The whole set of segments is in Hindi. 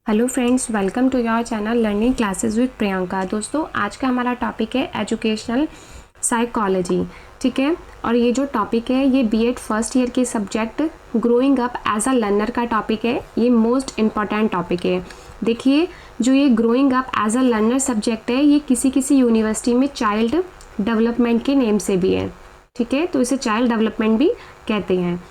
Hello friends, welcome to your channel learning classes with Priyanka. दोस्तों, आज का हमारा टॉपिक है एजुकेशनल साइकोलॉजी। ठीक है, और ये जो टॉपिक है ये बीएड फर्स्ट ईयर के subject growing up as a learner का टॉपिक है। ये मोस्ट इम्पॉर्टेंट टॉपिक है। देखिए, जो ये growing up as a learner subject है ये किसी किसी यूनिवर्सिटी में चाइल्ड डेवलपमेंट के नेम से भी है। ठीक है, तो इसे चाइल्ड डेवलपमेंट भी कहते हैं।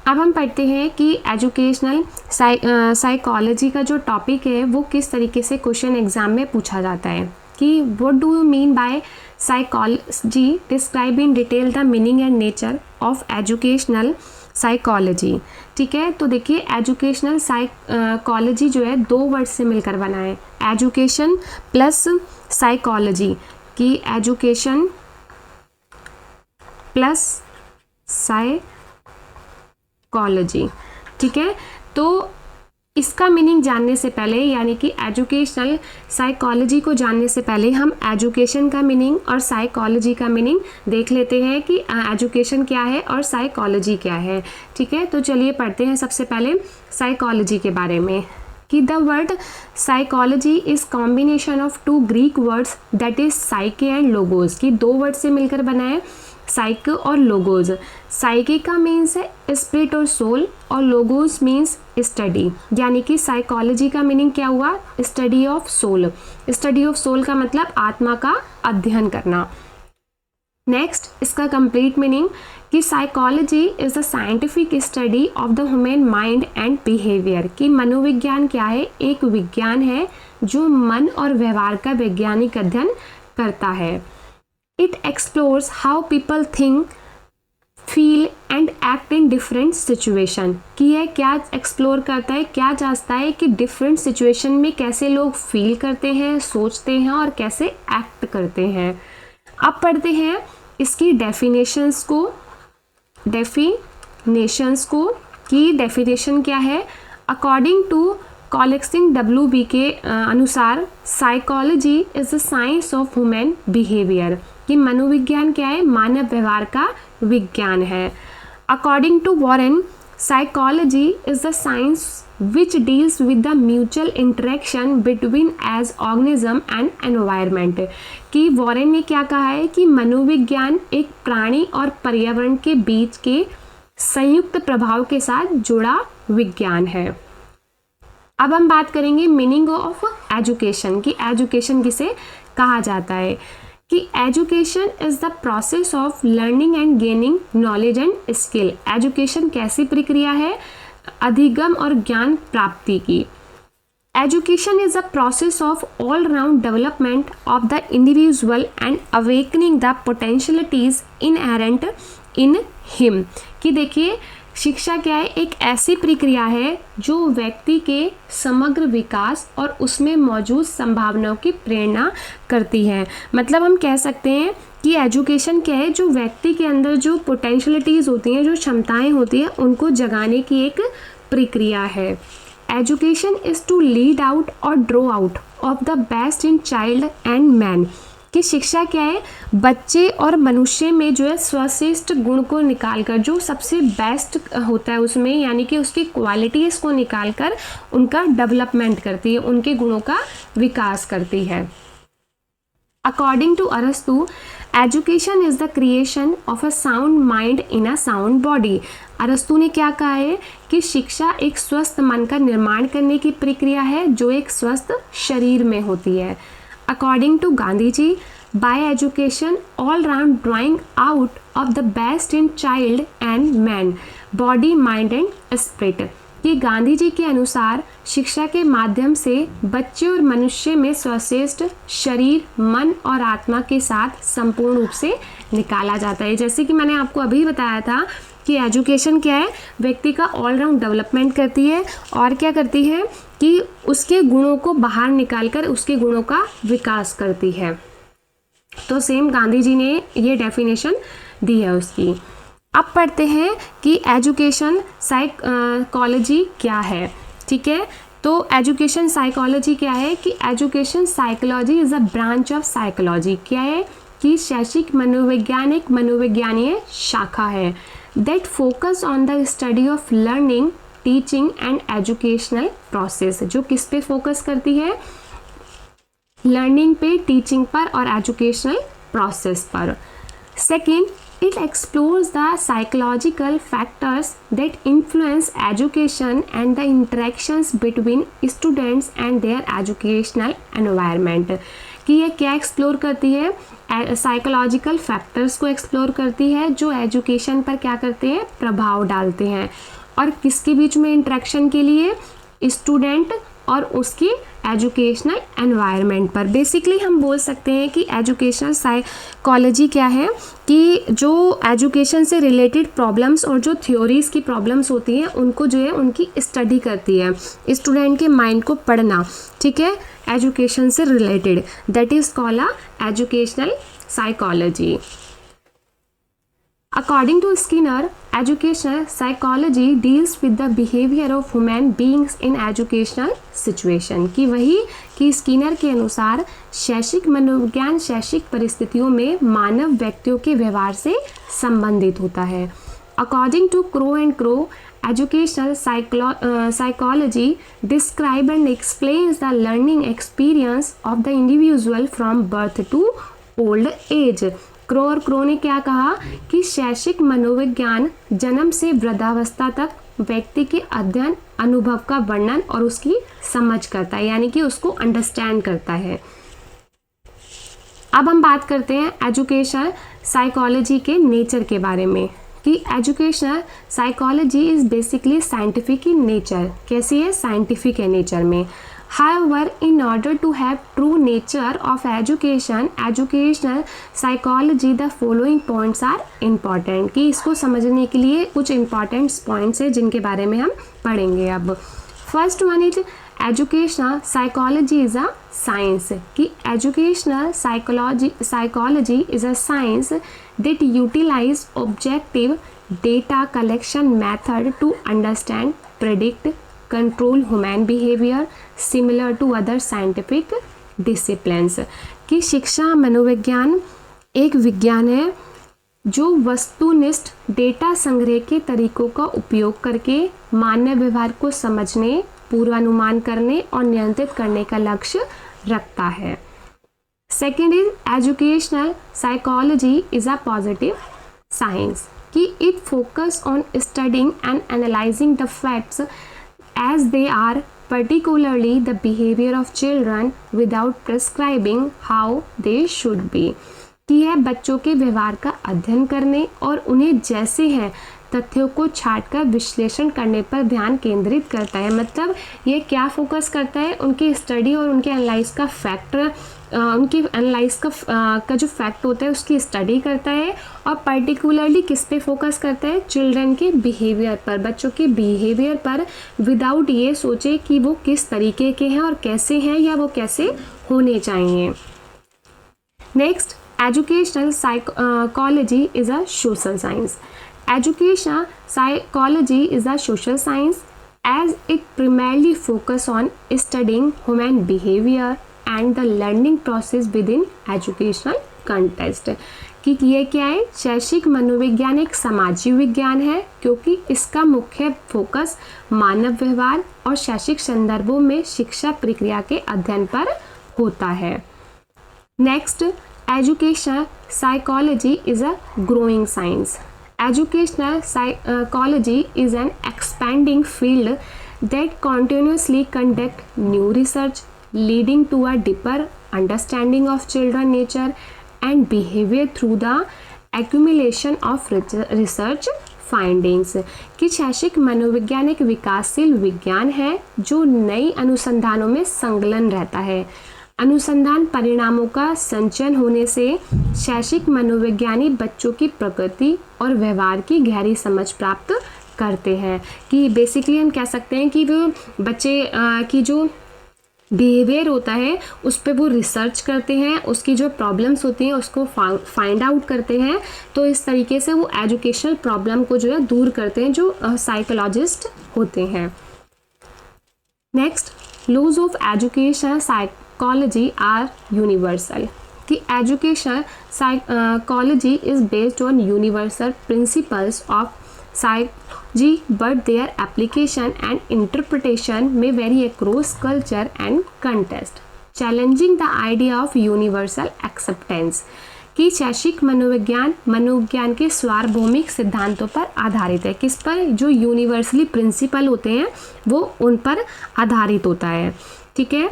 अब हम पढ़ते हैं कि एजुकेशनल साइकोलॉजी का जो टॉपिक है वो किस तरीके से क्वेश्चन एग्जाम में पूछा जाता है कि what do you mean by psychology, describe in detail the meaning and nature of educational psychology. ठीक है, तो देखिए एजुकेशनल साइकोलॉजी जो है दो वर्ड से मिलकर बना है, एजुकेशन प्लस साइकोलॉजी, कि एजुकेशन प्लस साइकोलॉजी। ठीक है, तो इसका मीनिंग जानने से पहले, यानी कि एजुकेशनल साइकोलॉजी को जानने से पहले हम एजुकेशन का मीनिंग और साइकोलॉजी का मीनिंग देख लेते हैं कि एजुकेशन क्या है और साइकोलॉजी क्या है। ठीक है, तो चलिए पढ़ते हैं सबसे पहले साइकोलॉजी के बारे में कि the word psychology is combination of two Greek words that is psyche and logos, की दो वर्ड से मिलकर बना है, साइक और लोगोज। साइके का मीन्स है स्पिरिट और सोल और लोगोज मीन्स स्टडी, यानी कि साइकोलॉजी का मीनिंग क्या हुआ, study of soul. Study of soul का मतलब आत्मा का अध्ययन करना। नेक्स्ट, इसका कंप्लीट मीनिंग कि psychology is the scientific study of the human mind and behaviour, कि मनोविज्ञान क्या है, एक विज्ञान है जो मन और व्यवहार का वैज्ञानिक अध्ययन करता है। It explores how people think, feel and act in different situation, कि यह क्या एक्सप्लोर करता है, क्या जांचता है कि डिफरेंट सिचुएशन में कैसे लोग फील करते हैं, सोचते हैं और कैसे एक्ट करते हैं। अब पढ़ते हैं इसकी डेफिनेशंस को कि डेफिनेशन क्या है। अकॉर्डिंग टू कॉलेक्सिंग WB के अनुसार psychology is the science of human behaviour, कि मनोविज्ञान क्या है, मानव व्यवहार का विज्ञान है। According to Warren, psychology is the science which deals with the mutual interaction between as organism and environment, कि वॉरेन ने क्या कहा है कि मनोविज्ञान एक प्राणी और पर्यावरण के बीच के संयुक्त प्रभाव के साथ जुड़ा विज्ञान है। अब हम बात करेंगे मीनिंग ऑफ एजुकेशन, कि एजुकेशन किसे कहा जाता है, कि education is the process of learning and gaining knowledge and skill. Education कैसी प्रक्रिया है, अधिगम और ज्ञान प्राप्ति की। Education is the process of all round development of the individual and awakening the potentialities inherent in him, कि देखिए शिक्षा क्या है, एक ऐसी प्रक्रिया है जो व्यक्ति के समग्र विकास और उसमें मौजूद संभावनाओं की प्रेरणा करती है। मतलब हम कह सकते हैं कि एजुकेशन क्या है, जो व्यक्ति के अंदर जो पोटेंशियलिटीज़ होती हैं, जो क्षमताएं होती हैं, उनको जगाने की एक प्रक्रिया है। Education is to lead out और draw out of the best in child and man, कि शिक्षा क्या है, बच्चे और मनुष्य में जो है सर्वश्रेष्ठ गुण को निकालकर, जो सबसे बेस्ट होता है उसमें, यानी कि उसकी क्वालिटीज़ को निकालकर उनका डेवलपमेंट करती है, उनके गुणों का विकास करती है। अकॉर्डिंग टू अरस्तु, education is the creation of a sound mind in a sound body. अरस्तु ने क्या कहा है कि शिक्षा एक स्वस्थ मन का निर्माण करने की प्रक्रिया है जो एक स्वस्थ शरीर में होती है। According to Gandhiji, by education, all round drawing out of the best in child and man, body, mind and spirit, कि गांधी जी के अनुसार शिक्षा के माध्यम से बच्चे और मनुष्य में सर्वश्रेष्ठ शरीर, मन और आत्मा के साथ संपूर्ण रूप से निकाला जाता है। जैसे कि मैंने आपको अभी बताया था कि एजुकेशन क्या है, व्यक्ति का ऑल राउंड डेवलपमेंट करती है और क्या करती है कि उसके गुणों को बाहर निकालकर उसके गुणों का विकास करती है। तो सेम गांधी जी ने ये डेफिनेशन दी है उसकी। अब पढ़ते हैं कि एजुकेशन साइकोलॉजी क्या है। ठीक है, तो एजुकेशन साइकोलॉजी क्या है, कि education psychology is a branch of psychology, क्या है कि शैक्षिक मनोविज्ञान एक मनोवैज्ञानिक शाखा है that focus on the study of learning teaching and educational process, जो किस पे फोकस करती है, लर्निंग पे, टीचिंग पर और एजुकेशनल प्रोसेस पर। Second, it explores the psychological factors that influence education and the interactions between students and their educational environment। कि ये क्या एक्सप्लोर करती है, साइकोलॉजिकल फैक्टर्स को एक्सप्लोर करती है जो एजुकेशन पर क्या करते हैं, प्रभाव डालते हैं, और किसके बीच में इंटरेक्शन के लिए, स्टूडेंट और उसकी एजुकेशनल एनवायरनमेंट पर। बेसिकली हम बोल सकते हैं कि एजुकेशनल साइकोलॉजी क्या है कि जो एजुकेशन से रिलेटेड प्रॉब्लम्स और जो थ्योरीज की प्रॉब्लम्स होती हैं उनको जो है उनकी स्टडी करती है, स्टूडेंट के माइंड को पढ़ना, ठीक है, एजुकेशन से related, that is called a educational psychology. According to Skinner, educational psychology deals with the behavior of human beings in educational situation। कि वही कि स्किनर के अनुसार शैक्षिक मनोविज्ञान शैक्षिक परिस्थितियों में मानव व्यक्तियों के व्यवहार से संबंधित होता है। According to Crow and Crow, educational psychology describes and explains the learning experience of the individual from birth to old age। Crow और क्रो ने क्या कहा कि शैक्षिक मनोविज्ञान जन्म से वृद्धावस्था तक व्यक्ति के अध्ययन, अनुभव का वर्णन और उसकी समझ करता है, यानी कि उसको अंडरस्टैंड करता है। अब हम बात करते हैं एजुकेशन साइकोलॉजी के नेचर के बारे में कि educational psychology is basically scientific in nature. कैसी है, साइंटिफिक है नेचर में। However, in order to have true nature of education, educational psychology, the following points are important। कि इसको समझने के लिए कुछ important points है जिनके बारे में हम पढ़ेंगे अब। First one is educational psychology is a science। कि educational psychology is a science that utilize objective data collection method to understand, predict, control human behavior similar to other scientific disciplines। कि शिक्षा मनोविज्ञान एक विज्ञान है जो वस्तुनिष्ठ डेटा संग्रह के तरीकों का उपयोग करके मानव व्यवहार को समझने, पूर्वानुमान करने और नियंत्रित करने का लक्ष्य रखता है। Second is educational psychology is a positive science. कि it focus on studying and analysing the facts as they are, particularly the behavior of children without prescribing how they should be। कि यह बच्चों के व्यवहार का अध्ययन करने और उन्हें जैसे हैं तथ्यों को छांटकर विश्लेषण करने पर ध्यान केंद्रित करता है। मतलब ये क्या फोकस करता है, उनकी स्टडी और उनके एनालाइज का फैक्टर, उनकी एनालाइज का जो फैक्ट होता है उसकी स्टडी करता है, और पर्टिकुलरली किस पे फोकस करता है, चिल्ड्रन के बिहेवियर पर, बच्चों के बिहेवियर पर, विदाउट ये सोचे कि वो किस तरीके के हैं और कैसे हैं या वो कैसे होने चाहिए। Next, educational psychology is a social science. Educational psychology is a social science as it primarily focuses on studying human behavior and the learning process within educational context। कि ये क्या है, शैक्षिक मनोविज्ञान एक सामाजिक विज्ञान है क्योंकि इसका मुख्य फोकस मानव व्यवहार और शैक्षिक संदर्भों में शिक्षा प्रक्रिया के अध्ययन पर होता है। Next, educational psychology is a growing science. Educational psychology is an expanding field that continuously conducts new research, leading to a deeper understanding of children's nature and behavior through the accumulation of research findings। कि शैक्षिक मनोविज्ञान एक विकासशील विज्ञान है जो नई अनुसंधानों में संलग्न रहता है। अनुसंधान परिणामों का संचयन होने से शैक्षिक मनोविज्ञानी बच्चों की प्रकृति और व्यवहार की गहरी समझ प्राप्त करते हैं। कि बेसिकली हम कह सकते हैं कि वो बच्चे की जो बिहेवियर होता है उस पर वो रिसर्च करते हैं, उसकी जो प्रॉब्लम्स होती हैं उसको फाइंड आउट करते हैं, तो इस तरीके से वो एजुकेशनल प्रॉब्लम को जो है दूर करते हैं जो साइकोलॉजिस्ट होते हैं। Next, laws of education psychology are universal. कि education psychology is based on universal principles of psychology, but their application and interpretation may vary across culture and context, challenging the idea of universal acceptance। कि शैक्षिक मनोविज्ञान के सार्वभौमिक सिद्धांतों पर आधारित है। किस पर? जो यूनिवर्सली प्रिंसिपल होते हैं वो उन पर आधारित होता है, ठीक है।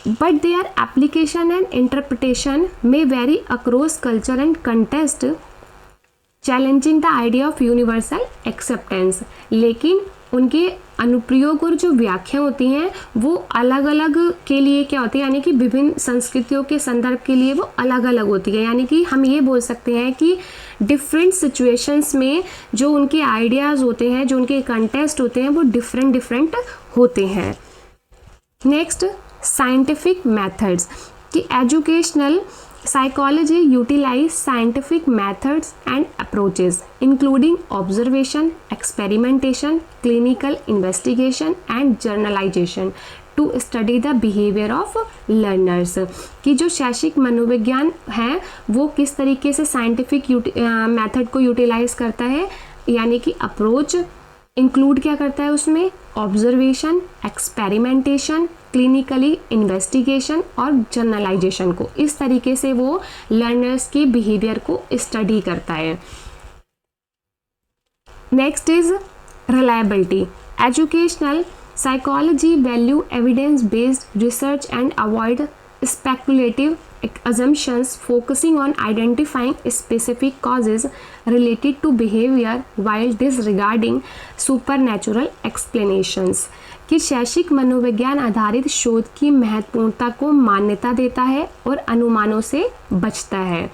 But their application and interpretation में vary across culture and contest, challenging the idea of universal acceptance. लेकिन उनके अनुप्रयोग और जो व्याख्या होती हैं वो अलग अलग के लिए क्या होती है, यानी कि विभिन्न संस्कृतियों के संदर्भ के लिए वो अलग अलग होती है। यानी कि हम ये बोल सकते हैं कि डिफरेंट सिचुएशंस में जो उनके आइडियाज़ होते हैं, जो उनके कंटेस्ट होते हैं, वो डिफरेंट होते हैं। Next, scientific methods. कि educational psychology utilize scientific methods and approaches including observation, experimentation, clinical investigation and generalization to study the behavior of learners। कि जो शैक्षिक मनोविज्ञान है वो किस तरीके से साइंटिफिक मेथड को यूटिलाइज करता है, यानी कि अप्रोच इंक्लूड क्या करता है उसमें, ऑब्जर्वेशन, एक्सपेरिमेंटेशन, क्लिनिकली इन्वेस्टिगेशन और जर्नलाइजेशन को। इस तरीके से वो लर्नर्स के बिहेवियर को स्टडी करता है। Next is reliability. Educational psychology value evidence based research and avoid speculative assumptions, focusing on identifying specific causes related to behavior while disregarding supernatural explanations। कि शैक्षिक मनोविज्ञान आधारित शोध की महत्वपूर्णता को मान्यता देता है और अनुमानों से बचता है।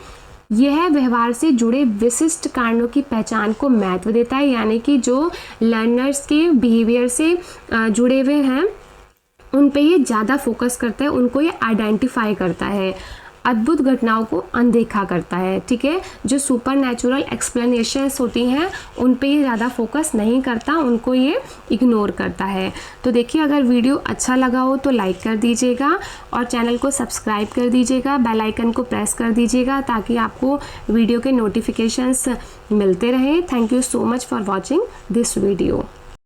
यह व्यवहार से जुड़े विशिष्ट कारणों की पहचान को महत्व देता है, यानी कि जो लर्नर्स के बिहेवियर से जुड़े हुए हैं उन पे ये ज़्यादा फोकस करता है, उनको ये आइडेंटिफाई करता है, अद्भुत घटनाओं को अनदेखा करता है, ठीक है। जो सुपर नेचुरल एक्सप्लेनेशंस होती हैं उन पे ये ज़्यादा फोकस नहीं करता, उनको ये इग्नोर करता है। तो देखिए, अगर वीडियो अच्छा लगा हो तो लाइक कर दीजिएगा और चैनल को सब्सक्राइब कर दीजिएगा, बेल आइकन को प्रेस कर दीजिएगा ताकि आपको वीडियो के नोटिफिकेशंस मिलते रहें। Thank you so much for watching this video.